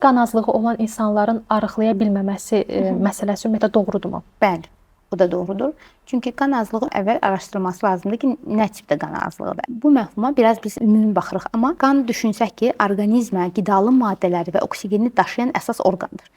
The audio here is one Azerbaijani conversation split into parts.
Qan azlığı olan insanların arıqlaya bilməməsi məsələsi ümumiyyətlə doğrudurmu? Bəli, bu da doğrudur. Çünki qan azlığı əvvəl araşdırılması lazımdır ki, nə tipdə qan azlığıdır. Bu məfhuma biraz biz ümumi baxırıq, amma qan düşünsək ki, orqanizmə qidalı maddələri və oksigeni daşıyan əsas orqandır.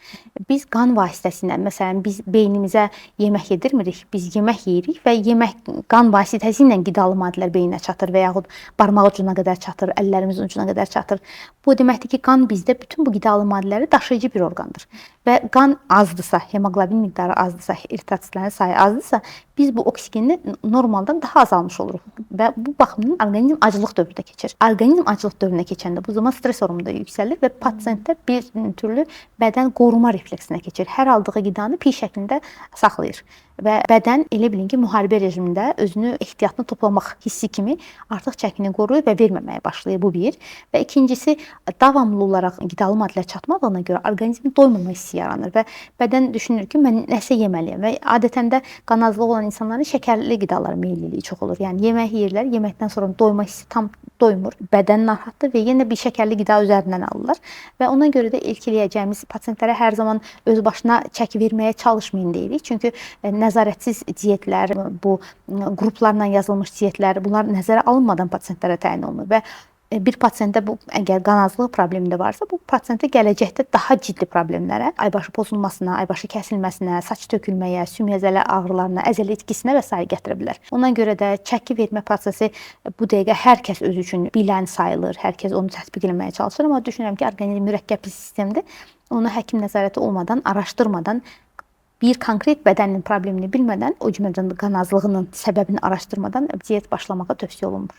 Biz qan vasitəsilə, məsələn, biz beynimizə yemək yedirmirik, biz yemək yeyirik və yemək qan vasitəsilə qidalı maddələr beyninə çatır və yaxud barmaq ucuna qədər çatır, əllərimizin ucuna qədər çatır. Bu deməkdir ki, qan bizdə bütün bu qidalı maddələri daşıyıcı bir orqandır. Və qan azdırsa, hemoqlobin miqdarı azdırsa, eritrositlərin sayı azdırsa, biz bu oksigeni normaldan daha azalmış oluruq və bu baxımdan orqanizm aclıq dövründə keçir. Orqanizm aclıq dövrünə keçəndə bu zaman stress hormonu da yüksəlir və pasiyentdə bir türlü bədən qoruma refleksinə keçir. Hər aldığı qidanı piy şəklində saxlayır və bədən elə bilin ki, müharibə rejimində özünü ehtiyatını toplamaq hissi kimi artıq çəkini qoruyur və verməməyə başlayır. Bu bir. Və ikincisi, davamlı olaraq qidalı maddələr çatmadığına görə orqanizmin doymama hissi yaranır və bədən düşünür ki, mən nəsə yeməliyəm və adətən də qan azlığı olan insanların şəkərli qidalara meylliliyi çox olur. Yəni yemək yeyirlər, yeməkdən sonra doyma hissi tam doymur, bədən narahatdır və yenə bir şəkərli qida üzərindən alırlar və ona görə də ilk eləyəcəyimiz pasiyentlərə hər zaman öz başına çəki verməyə çalışmayın deyirik. Çünki nəzarətsiz diyetlər, bu qruplarla yazılmış diyetlər, bunlar nəzərə alınmadan pasiyentlərə təyin olunur və bir pasiyentdə bu əgər qan azlığı problemi də varsa, bu pasiyentə gələcəkdə daha ciddi problemlərə, aybaşı pozulmasına, aybaşı kəsilməsinə, saç tökülməyə, sümük əzələ ağrılarına, əzələ itkisinə və sair gətirə bilər. Ona görə də çəki vermə prosesi bu dəqiqə hər kəs özü üçün bilən sayılır, hər kəs onu tətbiq etməyə çalışır, amma düşünürəm ki, orqanizm mürəkkəb bir sistemdir. Onu həkim nəzarəti olmadan, araşdırmadan, bir konkret bədənin problemini bilmədən, o cümlədən qan azlığının səbəbini araşdırmadan diyet başlamağa tövsiyə olunmur.